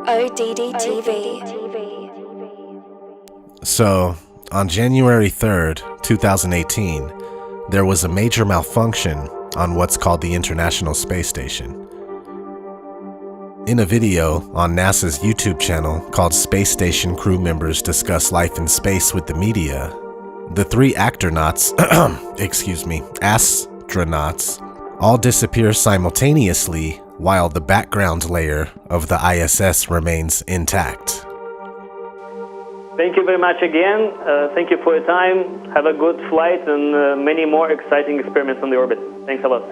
ODD So, on January 3rd, 2018, there was a major malfunction on what's called the International Space Station. In a video on NASA's YouTube channel called Space Station Crew Members Discuss Life in Space with the Media, the three astronauts all disappear simultaneously while the background layer of the ISS remains intact. Thank you very much again. Thank you for your time. Have a good flight and many more exciting experiments on the orbit. Thanks a lot.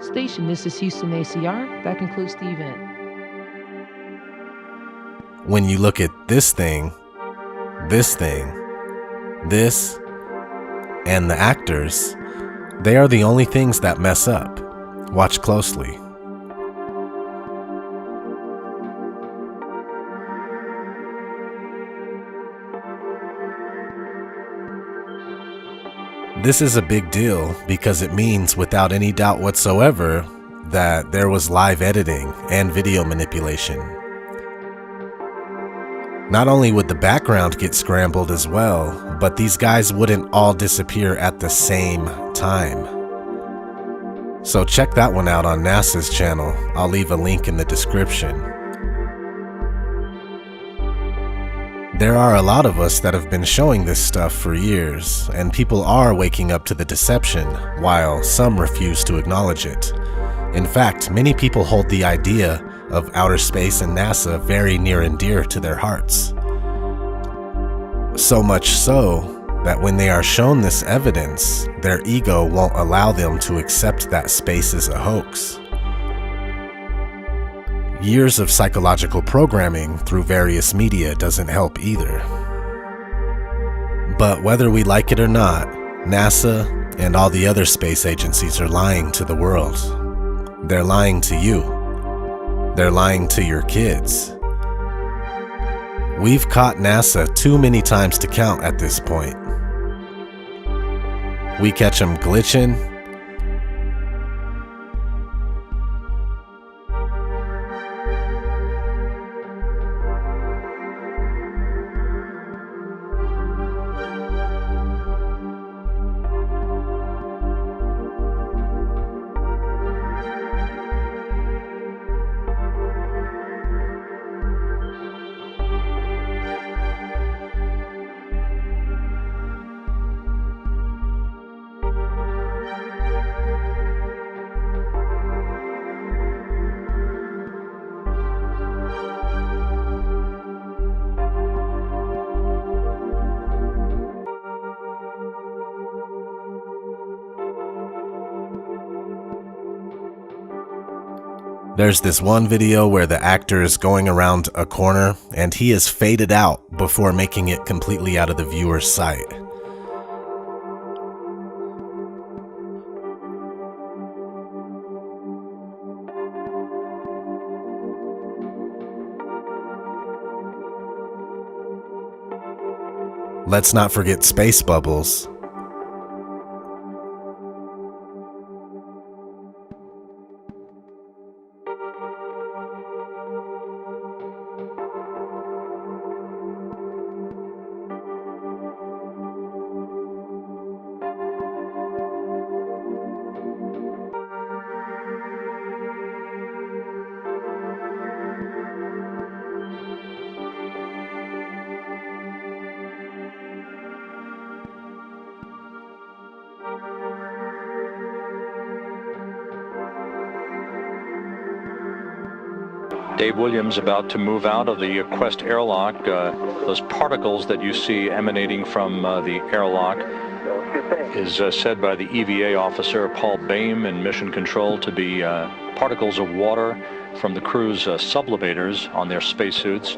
Station, this is Houston ACR. That concludes the event. When you look at this thing, this, and the actors, they are the only things that mess up. Watch closely. This is a big deal because it means without any doubt whatsoever that there was live editing and video manipulation. Not only would the background get scrambled as well, but these guys wouldn't all disappear at the same time. So check that one out on NASA's channel. I'll leave a link in the description. There are a lot of us that have been showing this stuff for years, and people are waking up to the deception, while some refuse to acknowledge it. In fact, many people hold the idea of outer space and NASA very near and dear to their hearts. So much so that when they are shown this evidence, their ego won't allow them to accept that space is a hoax. Years of psychological programming through various media doesn't help either. But whether we like it or not, NASA and all the other space agencies are lying to the world. They're lying to you. They're lying to your kids. We've caught NASA too many times to count at this point. We catch them glitching, There's this one video where the actor is going around a corner and he is faded out before making it completely out of the viewer's sight. Let's not forget space bubbles. Dave Williams about to move out of the Quest airlock. Those particles that you see emanating from the airlock is said by the EVA officer Paul Baim in Mission Control to be particles of water from the crew's sublimators on their spacesuits.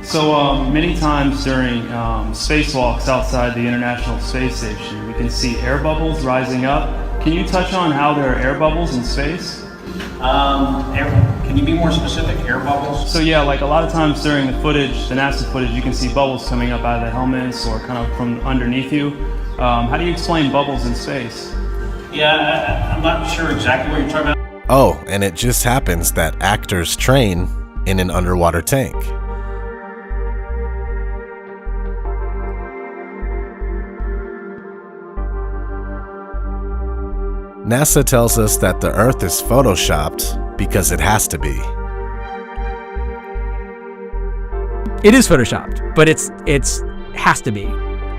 So many times during spacewalks outside the International Space Station, we can see air bubbles rising up. Can you touch on how there are air bubbles in space? Can you be more specific? Air bubbles? So yeah, like a lot of times during the footage, the NASA footage, you can see bubbles coming up out of the helmets or kind of from underneath you. How do you explain bubbles in space? Yeah, I'm not sure exactly what you're talking about. Oh, and it just happens that actors train in an underwater tank. NASA tells us that the Earth is photoshopped because it has to be. It is photoshopped, but it's has to be.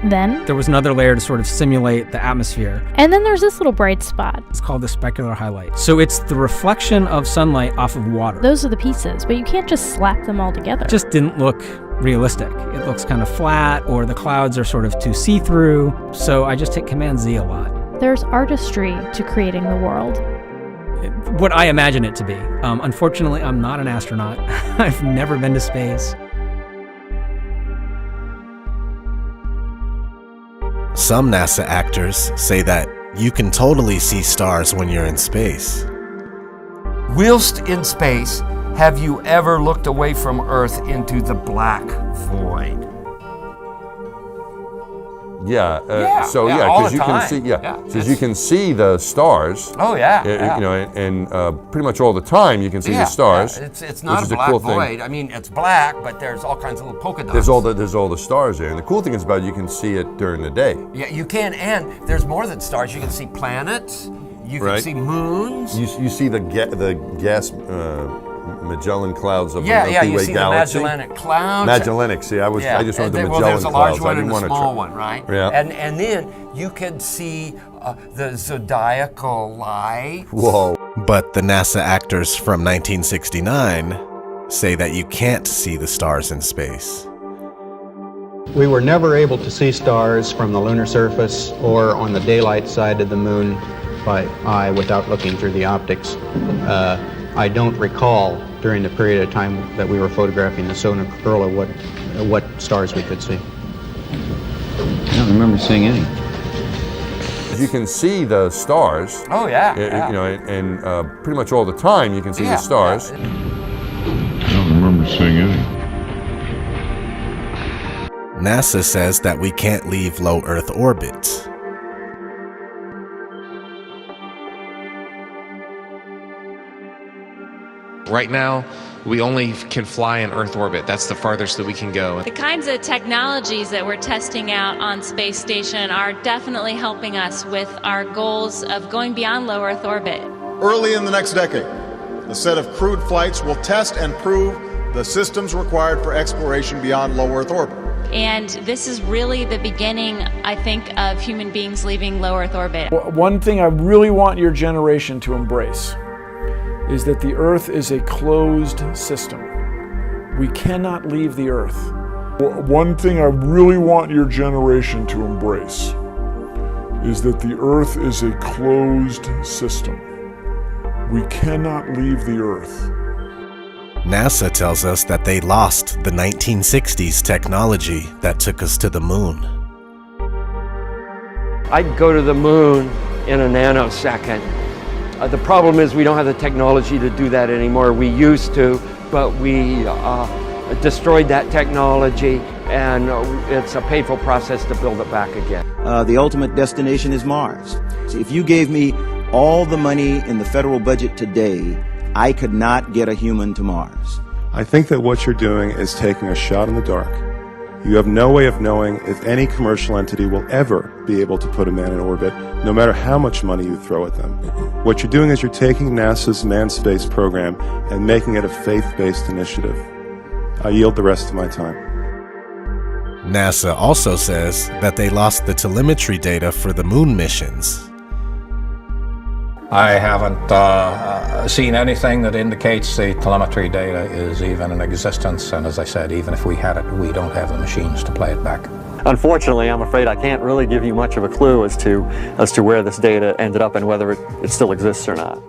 Then There was another layer to sort of simulate the atmosphere. and then there's this little bright spot. It's called the specular highlight. So it's the reflection of sunlight off of water. Those are the pieces, but you can't just slap them all together. It just didn't look realistic. It looks kind of flat, or the clouds are sort of too see-through. So I just hit Command Z a lot. There's artistry to creating the world. What I imagine it to be. Unfortunately, I'm not an astronaut. I've never been to space. Some NASA actors say that you can totally see stars when you're in space. Whilst in space, have you ever looked away from Earth into the black void? Yeah. All Because the you can time. see. Yeah, Because you can see the stars. Oh yeah. You know, and pretty much all the time you can see the stars. It's not which a is a black cool void. thing. I mean, it's black, but there's all kinds of little polka dots. There's all the stars there, and the cool thing is about it, you can see it during the day. Yeah, you can, and there's more than stars. You can see planets. You can Right. see moons. You see the gas Magellan clouds of the You Milky Way see galaxy. the Magellanic Clouds. Magellanic. See, I just wanted the well, Magellan there's a large clouds. I one didn't and a want to small one, right? Yeah. And then you can see the zodiacal light. Whoa. But the NASA actors from 1969 say that you can't see the stars in space. We were never able to see stars from the lunar surface or on the daylight side of the moon by eye without looking through the optics. I don't recall during the period of time that we were photographing the solar corona what stars we could see. I don't remember seeing any. You can see the stars. Oh yeah. You know, and pretty much all the time you can see the stars. I don't remember seeing any. NASA says that we can't leave low Earth orbit. Right now, we only can fly in Earth orbit. That's the farthest that we can go. The kinds of technologies that we're testing out on Space Station are definitely helping us with our goals of going beyond low Earth orbit. Early in the next decade, a set of crewed flights will test and prove the systems required for exploration beyond low Earth orbit. And this is really the beginning, I think, of human beings leaving low Earth orbit. One thing I really want your generation to embrace is that the Earth is a closed system. We cannot leave the Earth. One thing I really want your generation to embrace is that the Earth is a closed system. We cannot leave the Earth. NASA tells us that they lost the 1960s technology that took us to the moon. I'd go to the moon in a nanosecond. The problem is we don't have the technology to do that anymore. We used to, but we destroyed that technology, and it's a painful process to build it back again. The ultimate destination is Mars. So if you gave me all the money in the federal budget today, I could not get a human to Mars. I think that what you're doing is taking a shot in the dark. You have no way of knowing if any commercial entity will ever be able to put a man in orbit, no matter how much money you throw at them. What you're doing is you're taking NASA's manned space program and making it a faith-based initiative. I yield the rest of my time. NASA also says that they lost the telemetry data for the moon missions. I haven't seen anything that indicates the telemetry data is even in existence, and as I said, even if we had it, we don't have the machines to play it back. Unfortunately, I'm afraid I can't really give you much of a clue as to where this data ended up and whether it still exists or not.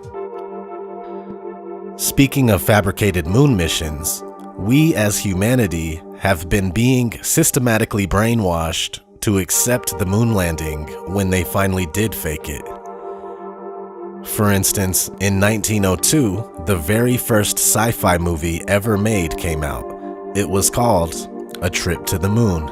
Speaking of fabricated moon missions, we as humanity have been being systematically brainwashed to accept the moon landing when they finally did fake it. For instance, in 1902, the very first sci-fi movie ever made came out. It was called A Trip to the Moon.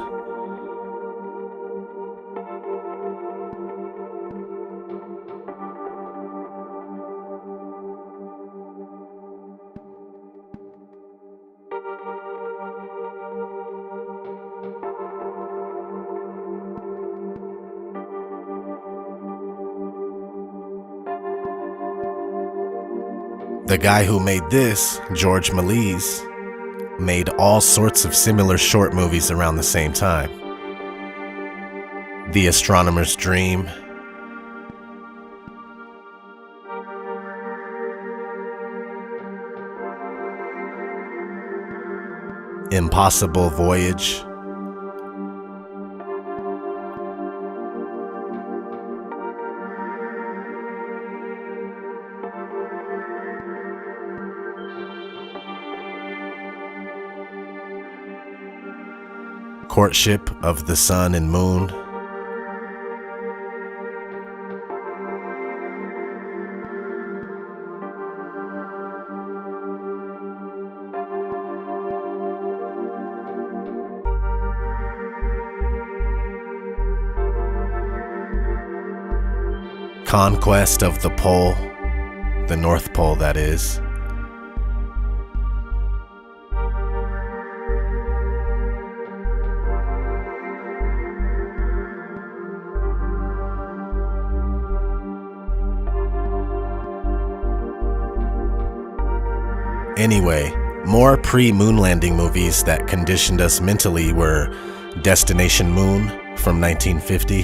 The guy who made this, George Méliès, made all sorts of similar short movies around the same time. The Astronomer's Dream, Impossible Voyage, Courtship of the Sun and Moon, Conquest of the Pole, the North Pole that is. Anyway, more pre-moon landing movies that conditioned us mentally were Destination Moon from 1950,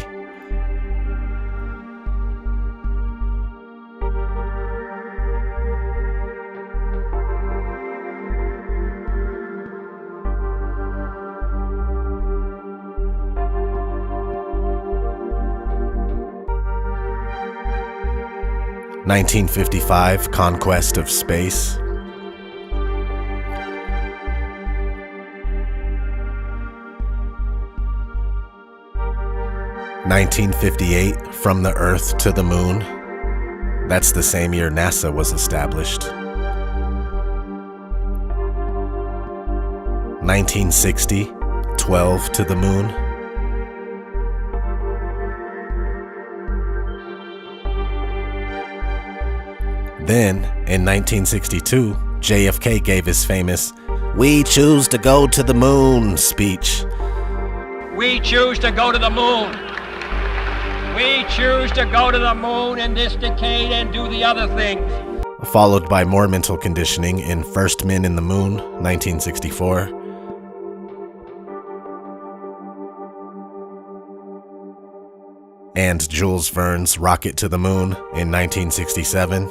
(1955) Conquest of Space, 1958, From the Earth to the Moon. That's the same year NASA was established. 1960, 12 to the Moon. Then, in 1962, JFK gave his famous "We choose to go to the moon" speech. We choose to go to the moon. We choose to go to the moon in this decade and do the other things. Followed by more mental conditioning in First Men in the Moon, 1964. And Jules Verne's Rocket to the Moon in 1967.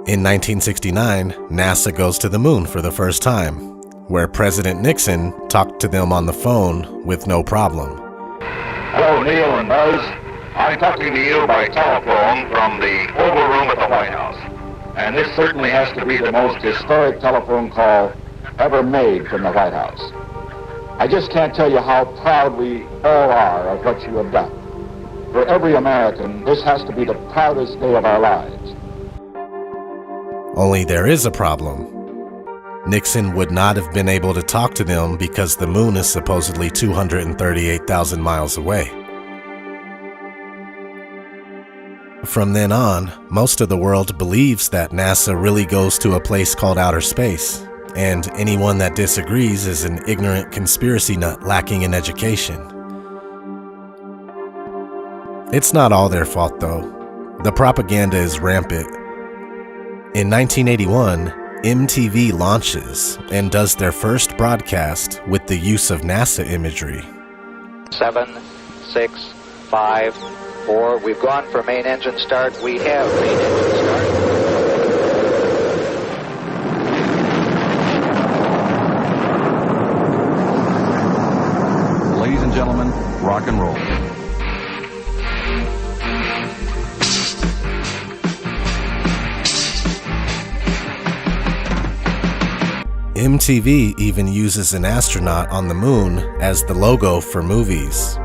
In 1969, NASA goes to the moon for the first time, where President Nixon talked to them on the phone with no problem. Hello, Neil and Buzz. I'm talking to you by telephone from the Oval Room at the White House. And this certainly has to be the most historic telephone call ever made from the White House. I just can't tell you how proud we all are of what you have done. For every American, this has to be the proudest day of our lives. Only there is a problem. Nixon would not have been able to talk to them because the moon is supposedly 238,000 miles away. From then on, most of the world believes that NASA really goes to a place called outer space, and anyone that disagrees is an ignorant conspiracy nut lacking in education. It's not all their fault though. The propaganda is rampant. In 1981, MTV launches and does their first broadcast with the use of NASA imagery. 7, 6, 5, 4. We've gone for main engine start. We have main engine start. Ladies and gentlemen, rock and roll. MTV even uses an astronaut on the moon as the logo for movies.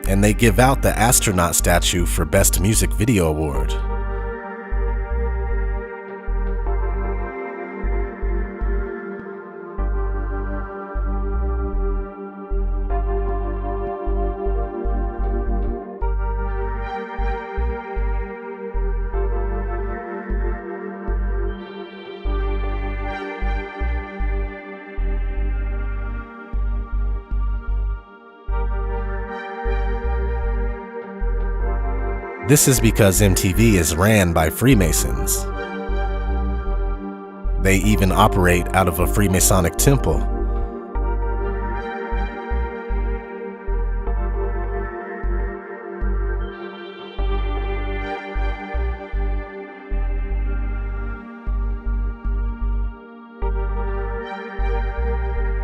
And they give out the astronaut statue for Best Music Video Award. This is because MTV is ran by Freemasons. They even operate out of a Freemasonic temple.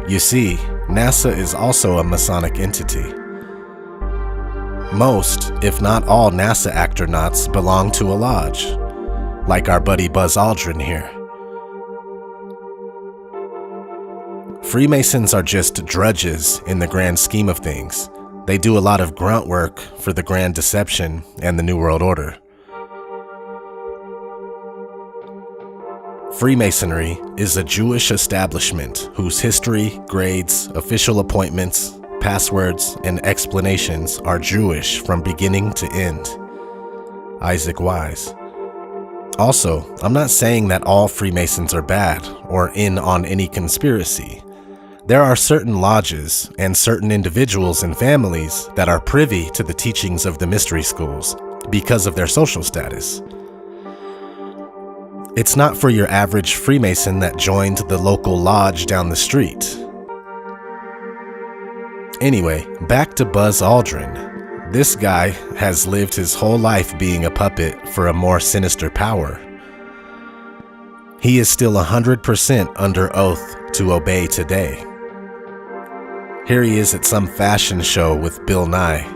You see, NASA is also a Masonic entity. Most, if not all, NASA astronauts belong to a lodge, like our buddy Buzz Aldrin here. Freemasons are just drudges in the grand scheme of things. They do a lot of grunt work for the Grand Deception and the New World Order. Freemasonry is a Jewish establishment whose history, grades, official appointments, passwords, and explanations are Jewish from beginning to end. Isaac Wise. Also, I'm not saying that all Freemasons are bad or in on any conspiracy. There are certain lodges and certain individuals and families that are privy to the teachings of the mystery schools because of their social status. It's not for your average Freemason that joined the local lodge down the street. Anyway, back to Buzz Aldrin. This guy has lived his whole life being a puppet for a more sinister power. He is still 100% under oath to obey today. Here he is at some fashion show with Bill Nye.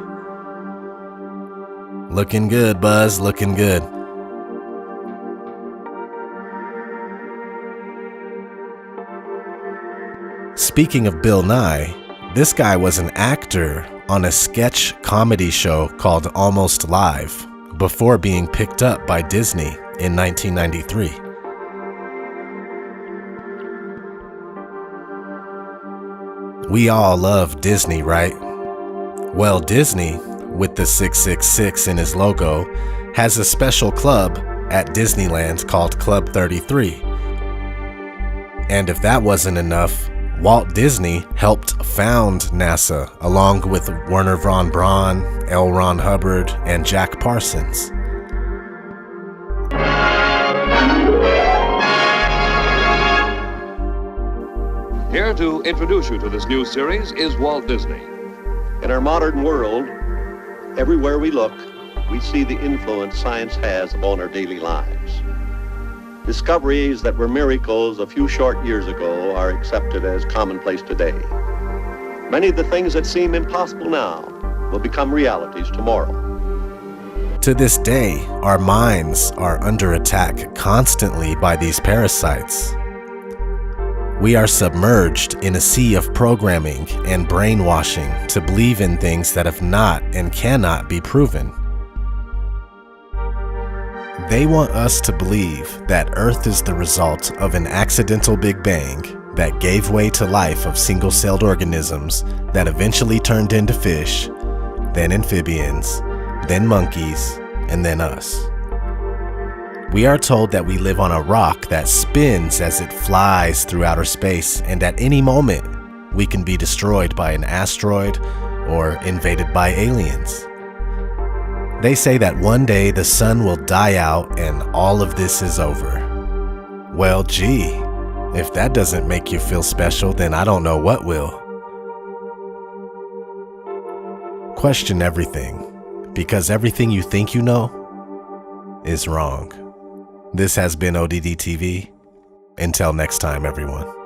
Looking good, Buzz, looking good. Speaking of Bill Nye, this guy was an actor on a sketch comedy show called Almost Live before being picked up by Disney in 1993. We all love Disney, right? Well, Disney, with the 666 in his logo, has a special club at Disneyland called Club 33. And if that wasn't enough, Walt Disney helped found NASA along with Wernher von Braun, L. Ron Hubbard, and Jack Parsons. Here to introduce you to this new series is Walt Disney. In our modern world, everywhere we look, we see the influence science has upon our daily lives. Discoveries that were miracles a few short years ago are accepted as commonplace today. Many of the things that seem impossible now will become realities tomorrow. To this day, our minds are under attack constantly by these parasites. We are submerged in a sea of programming and brainwashing to believe in things that have not and cannot be proven. They want us to believe that Earth is the result of an accidental Big Bang that gave way to life of single-celled organisms that eventually turned into fish, then amphibians, then monkeys, and then us. We are told that we live on a rock that spins as it flies through outer space, and at any moment, we can be destroyed by an asteroid or invaded by aliens. They say that one day the sun will die out and all of this is over. Well, gee, if that doesn't make you feel special, then I don't know what will. Question everything, because everything you think you know is wrong. This has been ODD TV. Until next time, everyone.